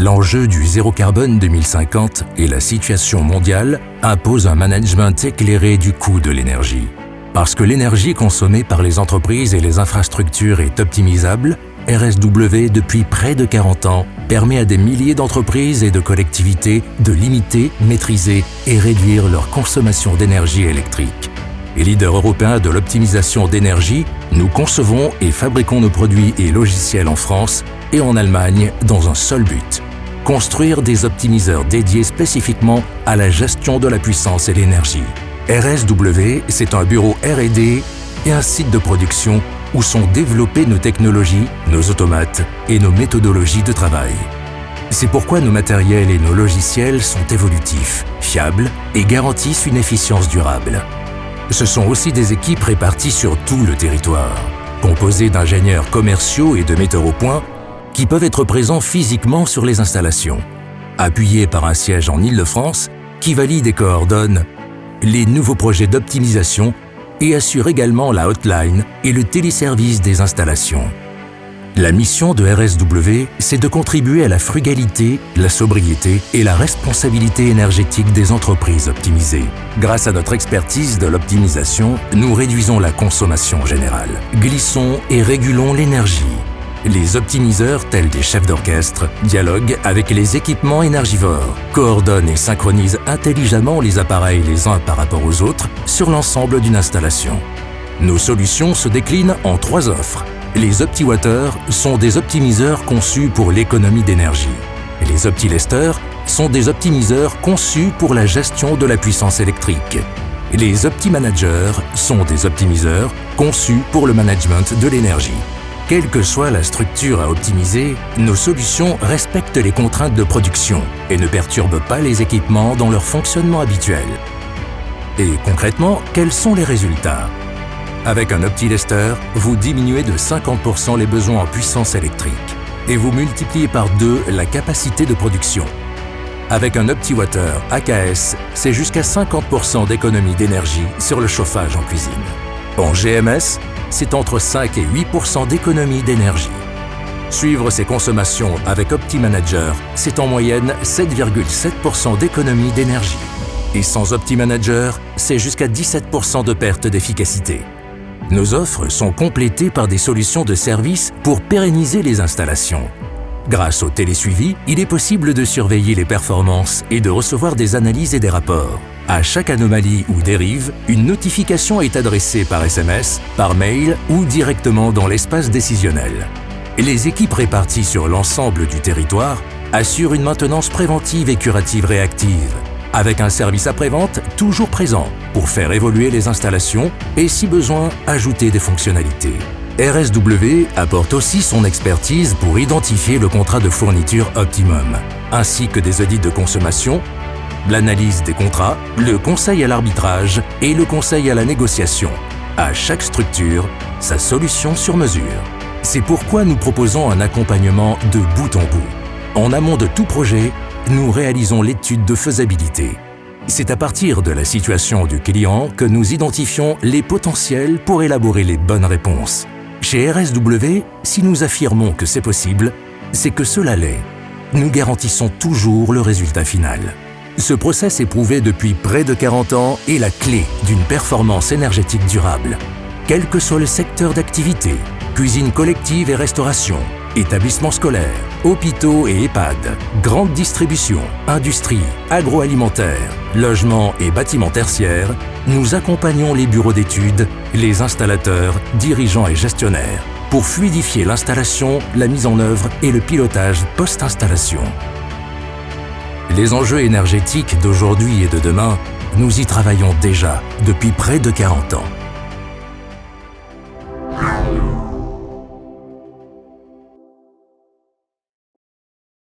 L'enjeu du zéro carbone 2050 et la situation mondiale imposent un management éclairé du coût de l'énergie. Parce que l'énergie consommée par les entreprises et les infrastructures est optimisable, RSW, depuis près de 40 ans, permet à des milliers d'entreprises et de collectivités de limiter, maîtriser et réduire leur consommation d'énergie électrique. Et leader européen de l'optimisation d'énergie, nous concevons et fabriquons nos produits et logiciels en France et en Allemagne dans un seul but: construire des optimiseurs dédiés spécifiquement à la gestion de la puissance et l'énergie. RSW, c'est un bureau R&D et un site de production où sont développées nos technologies, nos automates et nos méthodologies de travail. C'est pourquoi nos matériels et nos logiciels sont évolutifs, fiables et garantissent une efficience durable. Ce sont aussi des équipes réparties sur tout le territoire, composées d'ingénieurs commerciaux et de metteurs au point qui peuvent être présents physiquement sur les installations, appuyés par un siège en Île-de-France qui valide et coordonne les nouveaux projets d'optimisation et assure également la hotline et le téléservice des installations. La mission de RSW, c'est de contribuer à la frugalité, la sobriété et la responsabilité énergétique des entreprises optimisées. Grâce à notre expertise de l'optimisation, nous réduisons la consommation générale, glissons et régulons l'énergie. Les optimiseurs, tels des chefs d'orchestre, dialoguent avec les équipements énergivores, coordonnent et synchronisent intelligemment les appareils les uns par rapport aux autres sur l'ensemble d'une installation. Nos solutions se déclinent en 3 offres. Les OptiWater sont des optimiseurs conçus pour l'économie d'énergie. Les OptiLester sont des optimiseurs conçus pour la gestion de la puissance électrique. Les OptiManager sont des optimiseurs conçus pour le management de l'énergie. Quelle que soit la structure à optimiser, nos solutions respectent les contraintes de production et ne perturbent pas les équipements dans leur fonctionnement habituel. Et concrètement, quels sont les résultats ? Avec un OptiLester, vous diminuez de 50% les besoins en puissance électrique et vous multipliez par 2 la capacité de production. Avec un OptiWater AKS, c'est jusqu'à 50% d'économie d'énergie sur le chauffage en cuisine. En GMS, c'est entre 5 et 8% d'économie d'énergie. Suivre ses consommations avec OptiManager, c'est en moyenne 7,7% d'économie d'énergie. Et sans OptiManager, c'est jusqu'à 17% de perte d'efficacité. Nos offres sont complétées par des solutions de service pour pérenniser les installations. Grâce au télésuivi, il est possible de surveiller les performances et de recevoir des analyses et des rapports. À chaque anomalie ou dérive, une notification est adressée par SMS, par mail ou directement dans l'espace décisionnel. Les équipes réparties sur l'ensemble du territoire assurent une maintenance préventive et curative réactive, avec un service après-vente toujours présent pour faire évoluer les installations et, si besoin, ajouter des fonctionnalités. RSW apporte aussi son expertise pour identifier le contrat de fourniture optimum, ainsi que des audits de consommation, l'analyse des contrats, le conseil à l'arbitrage et le conseil à la négociation. À chaque structure, sa solution sur mesure. C'est pourquoi nous proposons un accompagnement de bout en bout. En amont de tout projet, nous réalisons l'étude de faisabilité. C'est à partir de la situation du client que nous identifions les potentiels pour élaborer les bonnes réponses. Chez RSW, si nous affirmons que c'est possible, c'est que cela l'est. Nous garantissons toujours le résultat final. Ce process éprouvé depuis près de 40 ans est la clé d'une performance énergétique durable. Quel que soit le secteur d'activité, cuisine collective et restauration, établissements scolaires, hôpitaux et EHPAD, grande distribution, industrie, agroalimentaire, logement et bâtiments tertiaires, nous accompagnons les bureaux d'études, les installateurs, dirigeants et gestionnaires pour fluidifier l'installation, la mise en œuvre et le pilotage post-installation. Les enjeux énergétiques d'aujourd'hui et de demain, nous y travaillons déjà depuis près de 40 ans.